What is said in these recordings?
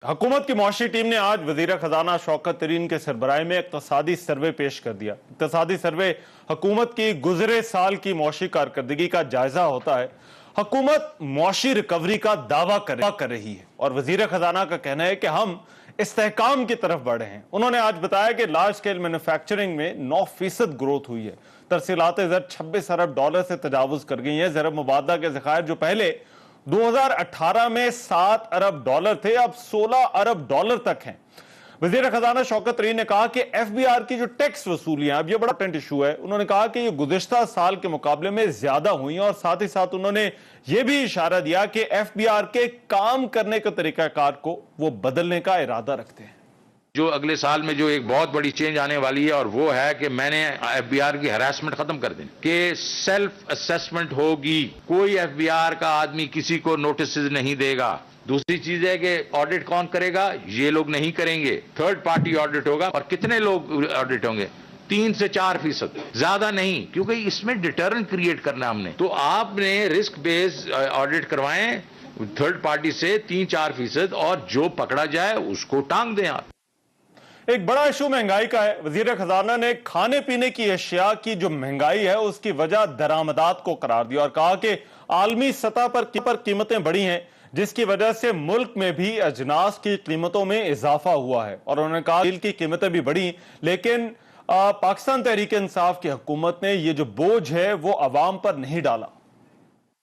हुकूमत की मुआशी टीम ने आज वजीर खजाना शौकत तरीन के सरबराही में इक्तसादी सर्वे पेश कर दिया। इक्तसादी सर्वे हुकूमत की गुजरे साल की मुआशी कारकर्दगी का जायजा होता है। हुकूमत मुआशी रिकवरी का दावा कर रही है और वजीर खजाना का कहना है कि हम इस्तेहकाम की तरफ बढ़े हैं। उन्होंने आज बताया कि लार्ज स्केल मैन्युफैक्चरिंग में 9% ग्रोथ हुई है। तरसीलात ज़र 26 अरब डॉलर से तजावुज कर गई हैं। ज़र मुबादला के ज़खायर जो पहले 2018 में 7 अरब डॉलर थे, अब 16 अरब डॉलर तक हैं। वजीर खजाना शौकत तरीन ने कहा कि एफबीआर की जो टैक्स वसूलियां, अब ये बड़ा इंपॉर्टेंट इशू है। उन्होंने कहा कि ये गुज़िश्ता साल के मुकाबले में ज्यादा हुई और साथ ही साथ उन्होंने ये भी इशारा दिया कि एफबीआर के काम करने के तरीकाकार को वो बदलने का इरादा रखते हैं। जो अगले साल में जो एक बहुत बड़ी चेंज आने वाली है और वो है कि मैंने एफबीआर की हरासमेंट खत्म कर दी, कि सेल्फ असेसमेंट होगी। कोई एफबीआर का आदमी किसी को नोटिस नहीं देगा। दूसरी चीज है कि ऑडिट कौन करेगा? ये लोग नहीं करेंगे, थर्ड पार्टी ऑडिट होगा। और कितने लोग ऑडिट होंगे? 3 से 4%, ज्यादा नहीं, क्योंकि इसमें डिटरेंट क्रिएट करना हमने। तो आपने रिस्क बेस्ड ऑडिट करवाएं थर्ड पार्टी से 3-4%, और जो पकड़ा जाए उसको टांग दें आप। एक बड़ा इशू महंगाई का है। वजीर खजाना ने खाने पीने की अशिया की जो महंगाई है उसकी वजह दरामदात को करार दिया और कहा कि आलमी सतह पर कीमतें बढ़ी हैं, जिसकी वजह से मुल्क में भी अजनास की कीमतों में इजाफा हुआ है। और उन्होंने कहा तेल की कीमतें भी बढ़ी, लेकिन पाकिस्तान तहरीक इंसाफ की हुकूमत ने ये जो बोझ है वो अवाम पर नहीं डाला।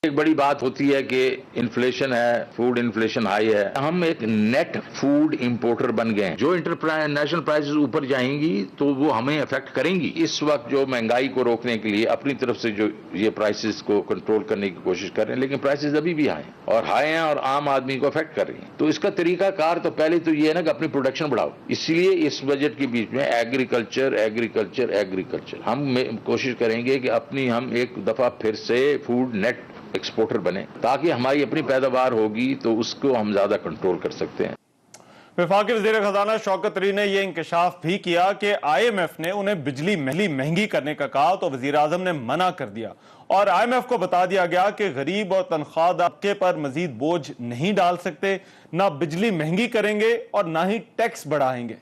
एक बड़ी बात होती है कि इन्फ्लेशन है, फूड इन्फ्लेशन हाई है। हम एक नेट फूड इंपोर्टर बन गए हैं। जो इंटरनेशनल प्राइसेस ऊपर जाएंगी तो वो हमें अफेक्ट करेंगी। इस वक्त जो महंगाई को रोकने के लिए अपनी तरफ से जो ये प्राइसेस को कंट्रोल करने की कोशिश कर रहे हैं, लेकिन प्राइसेस अभी भी हाई हैं और आम आदमी को अफेक्ट कर रही हैं। तो इसका तरीकाकार तो पहले तो ये है ना कि अपनी प्रोडक्शन बढ़ाओ। इसलिए इस बजट के बीच में एग्रीकल्चर हम कोशिश करेंगे कि अपनी हम एक दफा फिर से फूड नेट एक्सपोर्टर बने, ताकि हमारी अपनी पैदावार होगी तो उसको हम ज्यादा कंट्रोल कर सकते हैं। वफाकी वज़ीर खजाना शौकत तरीन ने यह इंकशाफ भी किया कि IMF ने उन्हें बिजली महंगी करने का कहा तो वज़ीर आज़म ने मना कर दिया और IMF को बता दिया गया कि गरीब और तनख्वाह तबके पर मजीद बोझ नहीं डाल सकते, ना बिजली महंगी करेंगे और ना ही टैक्स बढ़ाएंगे।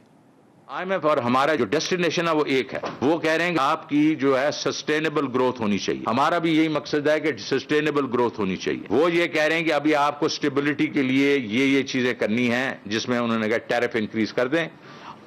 IMF और हमारा जो डेस्टिनेशन है वो एक है। वो कह रहे हैं कि आपकी जो है सस्टेनेबल ग्रोथ होनी चाहिए। हमारा भी यही मकसद है कि सस्टेनेबल ग्रोथ होनी चाहिए। वो ये कह रहे हैं कि अभी आपको स्टेबिलिटी के लिए ये चीजें करनी है, जिसमें उन्होंने कहा टैरिफ इंक्रीज कर दें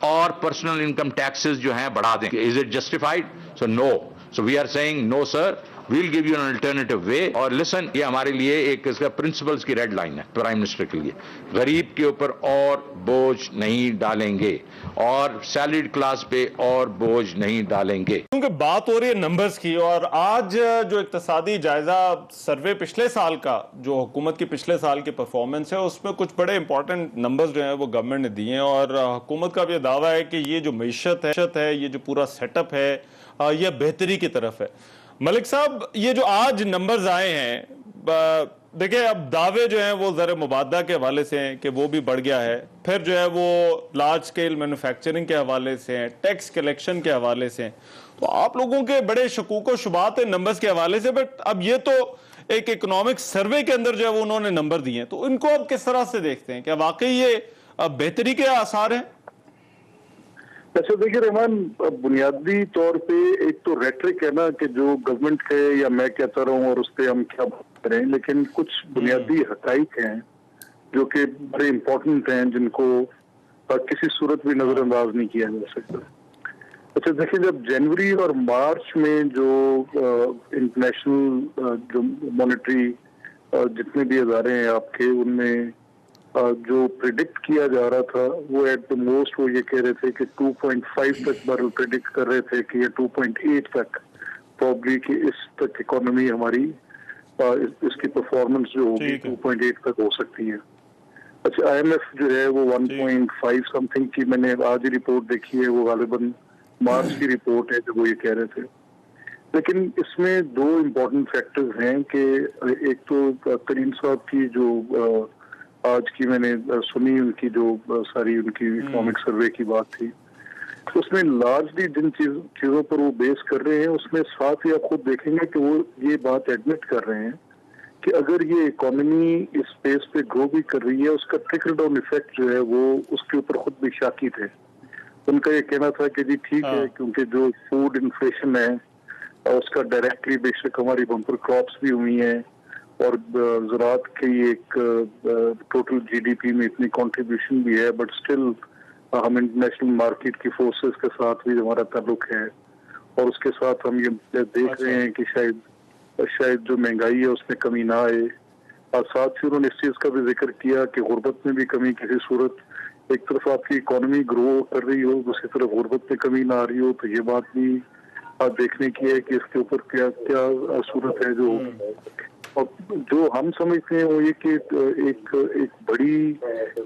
और पर्सनल इनकम टैक्सेस जो हैं बढ़ा दें। Is it justified? So no. So we are saying no sir, we'll give you an alternative way। और लिसन, ये हमारे लिए एक इसका प्रिंसिपल्स की रेड लाइन है प्राइम मिनिस्टर के लिए। गरीब के ऊपर और बोझ नहीं डालेंगे और सैलरीड क्लास पे और बोझ नहीं डालेंगे। क्योंकि बात हो रही है नंबर्स की, और आज जो इक्तसादी जायजा सर्वे पिछले साल का, जो हुकूमत की पिछले साल की परफॉर्मेंस है, उसमें कुछ बड़े इंपॉर्टेंट नंबर्स जो हैं वो गवर्नमेंट ने दिए हैं और हुकूमत का भी दावा है कि ये जो मईशत है, ये जो पूरा सेटअप है, ये बेहतरी की तरफ है। मलिक साहब, ये जो आज नंबर्स आए हैं, देखिए अब दावे जो हैं वो ज़र मुबादला के हवाले से हैं कि वो भी बढ़ गया है, फिर जो है वो लार्ज स्केल मैन्युफैक्चरिंग के हवाले से हैं, टैक्स कलेक्शन के हवाले से हैं। तो आप लोगों के बड़े शकूक व शुबात हैं नंबर्स के हवाले से, बट अब ये तो एक इकोनॉमिक सर्वे के अंदर जो है वो उन्होंने नंबर दिए हैं, तो इनको अब किस तरह से देखते हैं? क्या वाकई ये बेहतरी के आसार हैं? अच्छा देखिए रहमान, बुनियादी तौर पे एक तो रेटरिक है ना कि जो गवर्नमेंट कहे या मैं कहता रहूं और उस पर हम क्या बात करें, लेकिन कुछ बुनियादी हकाइक हैं जो कि बड़े इम्पोर्टेंट हैं, जिनको किसी सूरत भी नजरअंदाज नहीं किया जा सकता। अच्छा देखिए, जब जनवरी और मार्च में जो इंटरनेशनल जो मॉनेटरी जितने भी इदारे हैं आपके, उनमें जो प्रिडिक्ट किया जा रहा था वो एट द मोस्ट वो ये कह रहे थे कि 2.5 तक बैरल प्रिडिक्ट कर रहे थे कि ये 2.8 तक प्रॉब्ली कि इस तक इकोनॉमी हमारी इसकी परफॉर्मेंस जो होगी 2.8 तक हो सकती है। अच्छा IMF जो है वो 1.5 समथिंग की, मैंने आज ही रिपोर्ट देखी है, वो गालिबन मार्च की रिपोर्ट है जो वो ये कह रहे थे। लेकिन इसमें दो इम्पोर्टेंट फैक्टर्स हैं कि एक तो तरीन साहब की जो आज की मैंने सुनी उनकी जो सारी उनकी इकोनॉमिक सर्वे की बात थी, उसमें लार्जली जिन चीजों पर वो बेस कर रहे हैं, उसमें साथ ही आप खुद देखेंगे कि वो ये बात एडमिट कर रहे हैं کہ اگر یہ اکانومی اس پیس پہ گرو بھی کر رہی ہے، اس کا ٹرکل ڈاؤن ایفیکٹ جو ہے وہ اس کے اوپر خود بھی شاکی تھے. ان کا یہ کہنا تھا کہ جی ٹھیک ہے، کیونکہ جو فوڈ انفلیشن ہے اس کا ڈائریکٹلی بے شک ہماری بمپر کراپس بھی ہوئی ہیں اور زراعت کی ایک ٹوٹل جی ڈی پی میں اتنی کنٹریبیوشن بھی ہے، بٹ اسٹل ہم انٹرنیشنل مارکیٹ کی فورسز کے ساتھ بھی ہمارا تعلق ہے، اور اس کے ساتھ ہم یہ دیکھ رہے ہیں کہ شاید جو مہنگائی ہے اس میں کمی نہ آئے. اور ساتھ ہی انہوں نے اس چیز کا بھی ذکر کیا کہ غربت میں بھی کمی کسی صورت، ایک طرف آپ کی اکانومی گرو کر رہی ہو، دوسری طرف غربت میں کمی نہ آ رہی ہو، تو یہ بات بھی دیکھنے کی ہے کہ اس کے اوپر کیا صورت ہے جو ہوگی. اور جو ہم سمجھتے ہیں وہ یہ کہ ایک بڑی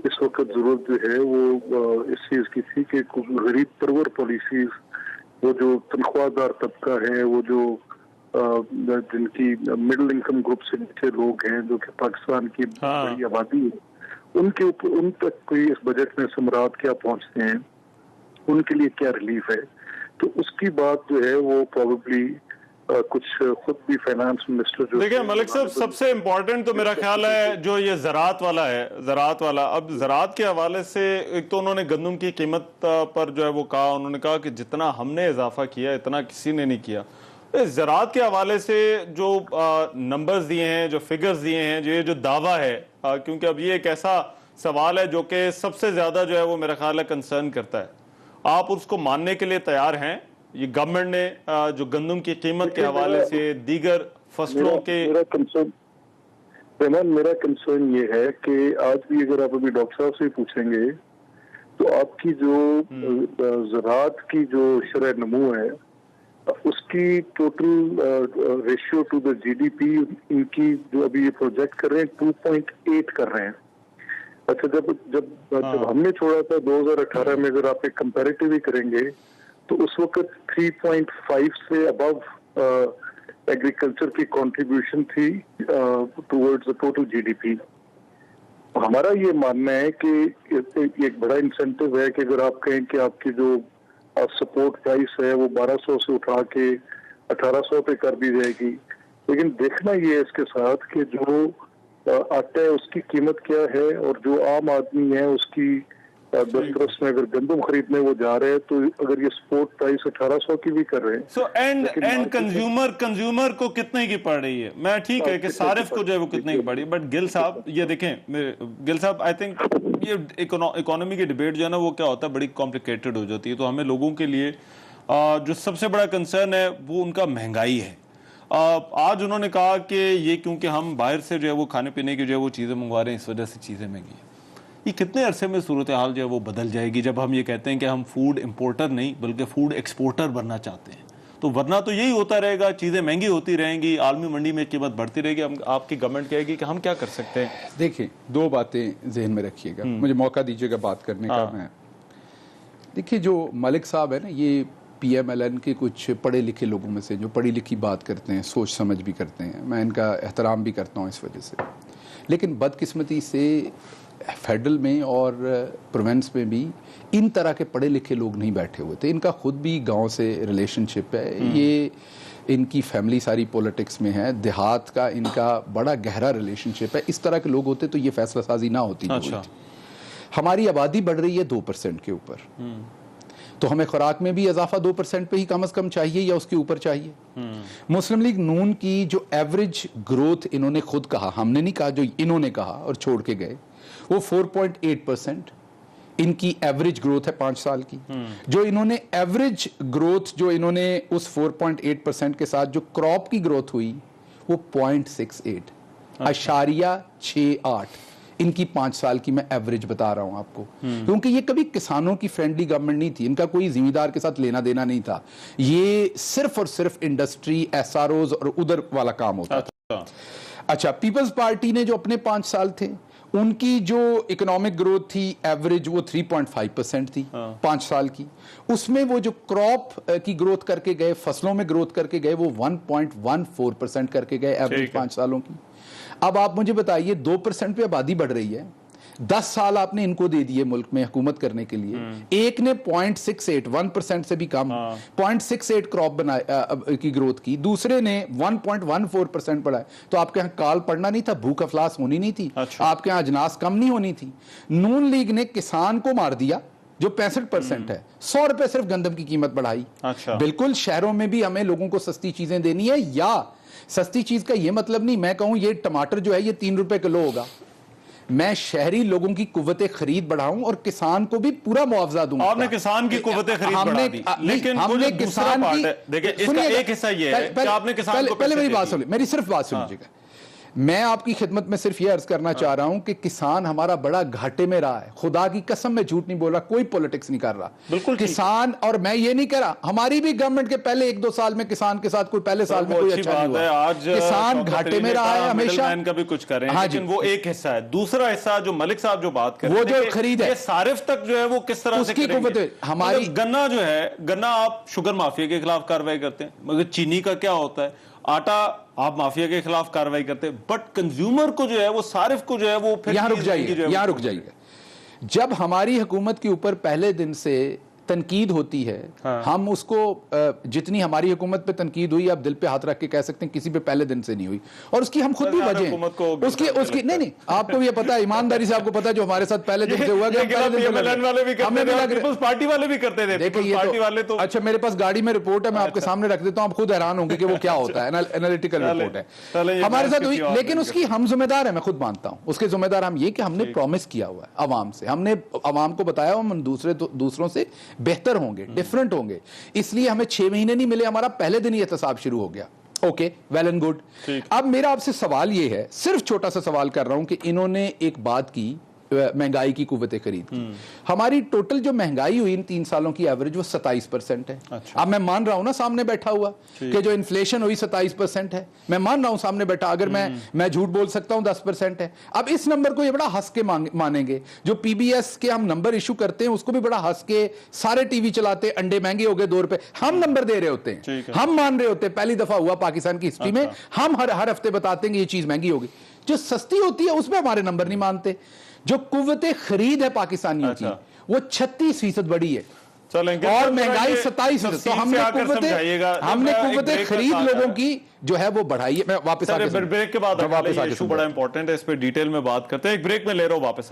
اس وقت ضرورت جو ہے وہ اس چیز کی تھی کہ غریب پرور پالیسیز، وہ جو تنخواہ دار طبقہ ہے، وہ جو جن کی مڈل انکم گروپ سے نیچے لوگ ہیں، جو کہ پاکستان کی بڑی آبادی ہے، ان کے اوپر ان تک کوئی اس بجٹ میں ثمرات کیا پہنچتے ہیں، ان کے لیے کیا ریلیف ہے. تو اس کی بات جو ہے وہ پروبیبلی کچھ خود بھی فائنانس منسٹر جو دیکھیں ملک صاحب، سب سے امپورٹنٹ تو میرا خیال ہے جو یہ زراعت والا ہے، زراعت والا. اب زراعت کے حوالے سے ایک تو انہوں نے گندم کی قیمت پر جو ہے وہ کہا، انہوں نے کہا کہ جتنا ہم نے اضافہ کیا اتنا کسی نے نہیں کیا. زراعت کے حوالے سے جو نمبرز دیے ہیں، جو فگرز دیے ہیں، جو دعویٰ ہے، کیونکہ اب یہ ایک ایسا سوال ہے جو کہ سب سے زیادہ جو ہے وہ میرا خیال ہے کنسرن کرتا ہے. آپ اس کو ماننے کے لیے تیار ہیں؟ یہ گورنمنٹ نے جو گندم کی قیمت کے حوالے سے دیگر فصلوں کے میرا کنسرن یہ ہے کہ آج بھی اگر آپ ابھی ڈاکٹر صاحب سے پوچھیں گے تو آپ کی جو زراعت کی جو شرح نمو ہے اس کی total ratio to the G D P, ان کی جو ابھی یہ پروجیکٹ کر رہے ہیں 2.8 کر رہے ہیں. اچھا جب ہم نے چھوڑا تھا 2018 میں، اگر آپ ایک کمپیریٹیو ہی کریں گے تو اس وقت 3.5 سے ابو ایگریکلچر کی کنٹریبیوشن تھی towards total G D P. ہمارا یہ ماننا ہے کہ ایک بڑا انسینٹو ہے کہ اگر آپ کہیں کہ آپ کی جو سپورٹ پرائس ہے وہ 1200 سے اٹھا کے 1800 پہ کر دی جائے گی، لیکن دیکھنا یہ ہے اس کے ساتھ کہ جو آٹا ہے اس کی قیمت کیا ہے، اور جو عام آدمی ہے اس کی 10 میں اگر گندم خریدنے وہ جا رہے ہیں تو اگر یہ سپورٹ پرائس 1800 کی بھی کر رہے ہیں سو اینڈ کنزیومر کو کتنے کی پڑ رہی ہے. میں ٹھیک ہے کہ صارف کو جو ہے وہ کتنے کی پڑ رہی ہے، بٹ گل صاحب یہ دیکھیں، گل صاحب آئی تھنک یہ اکانومی کی ڈیبیٹ جو ہے نا وہ کیا ہوتا ہے، بڑی کمپلیکیٹڈ ہو جاتی ہے. تو ہمیں لوگوں کے لیے جو سب سے بڑا کنسرن ہے وہ ان کا مہنگائی ہے. آج انہوں نے کہا کہ یہ کیونکہ ہم باہر سے جو ہے وہ کھانے پینے کی جو ہے وہ چیزیں منگوا رہے ہیں، اس وجہ سے چیزیں مہنگی ہیں. یہ کتنے عرصے میں صورتحال جو ہے وہ بدل جائے گی جب ہم یہ کہتے ہیں کہ ہم فوڈ امپورٹر نہیں بلکہ فوڈ ایکسپورٹر بننا چاہتے ہیں؟ تو ورنہ تو یہی ہوتا رہے گا، چیزیں مہنگی ہوتی رہیں گی، عالمی منڈی میں قیمت بڑھتی رہے گی. آپ کی گورنمنٹ کہے گی کہ ہم کیا کر سکتے ہیں؟ دیکھیں، دو باتیں ذہن میں رکھیے گا، مجھے موقع دیجیے گا بات کرنے کا. میں دیکھیے جو ملک صاحب ہے نا، یہ پی ایم ایل این کے کچھ پڑھے لکھے لوگوں میں سے جو پڑھی لکھی بات کرتے ہیں، سوچ سمجھ بھی کرتے ہیں، میں ان کا احترام بھی کرتا ہوں اس وجہ سے. لیکن بدقسمتی سے فیڈرل میں اور پروونس میں بھی ان طرح کے پڑھے لکھے لوگ نہیں بیٹھے ہوئے تھے. ان کا خود بھی گاؤں سے ریلیشن شپ ہے، یہ ان کی فیملی ساری پولیٹکس میں ہے، دیہات کا ان کا بڑا گہرا ریلیشن شپ ہے. اس طرح کے لوگ ہوتے تو یہ فیصلہ سازی نہ ہوتی. ہماری آبادی بڑھ رہی ہے 2% کے اوپر، تو ہمیں خوراک میں بھی اضافہ 2% پہ ہی کم از کم چاہیے یا اس کے اوپر چاہیے. مسلم لیگ نون کی جو ایوریج گروتھ انہوں نے خود کہا، ہم نے نہیں کہا، جو انہوں نے کہا اور چھوڑ کے گئے، وہ 4.8% ان کی ایوریج گروتھ ہے 5 سال کی. جو انہوں نے ایوریج گروتھ جو انہوں نے اس 4.8% کے ساتھ جو کراپ کی گروتھ ہوئی وہ 0.68 ان کی 5 سال کی میں ایوریج بتا رہا ہوں آپ کو. کیونکہ یہ کبھی کسانوں کی فرینڈلی گورنمنٹ نہیں تھی، ان کا کوئی زمیندار کے ساتھ لینا دینا نہیں تھا، یہ صرف اور صرف انڈسٹری، ایس آر اوز اور ادھر والا کام ہوتا تھا. اچھا، پیپلز پارٹی نے جو اپنے 5 سال تھے ان کی جو اکنامک گروتھ تھی ایوریج وہ 3.5% تھی 5 سال کی. اس میں وہ جو کراپ کی گروتھ کر کے گئے، فصلوں میں گروتھ کر کے گئے، وہ 1.14% کر کے گئے ایوریج 5 سالوں کی. اب آپ مجھے بتائیے 2% پہ آبادی بڑھ رہی ہے، 10 साल आपने इनको दे दिए मुल्क में हुकूमत करने के लिए, एक ने 0.68 1% से भी कम 0.68 क्रॉप की ग्रोथ की, दूसरे ने 1.14% बढ़ाया। तो आपके यहाँ काल पड़ना नहीं था, भूख अफलास होनी नहीं थी, आपके यहाँ अजनास कम नहीं होनी थी। नून लीग ने किसान को मार दिया जो 65% है, 100 रुपए सिर्फ गंदम की कीमत बढ़ाई। बिल्कुल शहरों में भी हमें लोगों को सस्ती चीजें देनी है, या सस्ती चीज का ये मतलब नहीं मैं कहूं ये टमाटर जो है ये 3 रुपए किलो होगा, मैं शहरी लोगों की कुव्वते खरीद बढ़ाऊं और किसान को भी पूरा मुआवजा दूंगा। आपने किसान की कुव्वते खरीद बढ़ा दी, लेकिन हमने किसान की, देखिए इसका एक हिस्सा ये है कि आपने किसान को पहले मेरी बात सुनिए, मेरी सिर्फ बात सुन लीजिएगा। मैं आपकी खिदमत में सिर्फ ये अर्ज करना चाह रहा हूं कि किसान हमारा बड़ा घाटे में रहा है, खुदा की कसम में झूठ नहीं बोल रहा, कोई पॉलिटिक्स नहीं कर रहा, बिल्कुल किसान। और मैं ये नहीं कह रहा, हमारी भी गवर्नमेंट के पहले 1-2 साल में किसान के साथ कोई पहले साल में कोई अच्छा नहीं हुआ, आज किसान घाटे में रहा है हमेशा, का भी कुछ कर रहे हैं, लेकिन वो एक हिस्सा है। दूसरा हिस्सा जो मलिक साहब जो बात कर रहे हैं, वो जो खरीद है सारिफ तक जो है वो किस तरह से करेंगे? हमारी गन्ना जो है, गन्ना आप शुगर माफिया के खिलाफ कार्रवाई करते हैं, मगर चीनी का क्या होता है, आटा आप माफिया के खिलाफ कार्रवाई करते हैं, बट कंज्यूमर को जो है वो सारिफ को जो है वो फिर यहां रुक जाइए। जब हमारी हुकूमत के ऊपर पहले दिन से तनकीद होती है, हम उसको जितनी हमारी हुकूमत पे तनकीद हुई, आप दिल पे हाथ रख के कह सकते हैं किसी पे पहले दिन से नहीं हुई, और उसकी हम खुद भी वजह उसकी नहीं आपको ये पता है, ईमानदारी से आपको पता है जो हमारे साथ पहले दिन से हुआ, पार्टी वाले भी करते थे। देखिए तो अच्छा, मेरे पास गाड़ी में रिपोर्ट है, मैं आपके सामने रख देता हूं, आप खुद हैरान होंगे कि वो क्या होता है, एनालिटिकल रिपोर्ट है हमारे साथ हुई, लेकिन उसकी हम जिम्मेदार है, मैं खुद मानता हूं उसके जिम्मेदार हम ये कि हमने प्रॉमिस किया हुआ है अवाम से, हमने अवाम को बताया हम दूसरों से बेहतर होंगे, डिफरेंट होंगे, इसलिए हमें 6 महीने नहीं मिले, हमारा पहले दिन ही एहतसाब शुरू हो गया। Okay, well and good. अब मेरा आपसे सवाल ये है, सिर्फ छोटा सा सवाल कर रहा हूं कि इन्होंने एक बात की, महंगाई की कुव्वतें खरीद की, हमारी टोटल जो महंगाई हुई इन 3 सालों की एवरेज वो 27% है। अच्छा। अब मैं मान रहा हूं ना सामने बैठा हुआ कि जो इन्फ्लेशन हुई 27% है, मैं मान रहा हूं सामने बैठा, अगर मैं झूठ बोल सकता हूं 10% है। अब इस नंबर को ये बड़ा हंस के मानेंगे, जो पीबीएस के हम नंबर इशू करते हैं उसको भी बड़ा हंस के, सारे टीवी चलाते अंडे महंगे हो गए 2 रुपए, हम नंबर दे रहे होते हैं, हम मान रहे होते हैं, पहली दफा हुआ पाकिस्तान की हिस्ट्री में, हम हर हफ्ते बताते हैं कि ये चीज महंगी होगी। जो सस्ती होती है उसमें हमारे नंबर नहीं मानते। जो कुव्वते खरीद है पाकिस्तानियों की वो 36% बढ़ी है, और महंगाई 27%। तो हमने कुव्वते खरीद लोगों की जो है वो बढ़ाई है। मैं वापस ब्रेक के बाद वापस बड़ा इंपॉर्टेंट है, इस पे डिटेल में बात करते हैं, एक ब्रेक में ले रहा हूं, वापस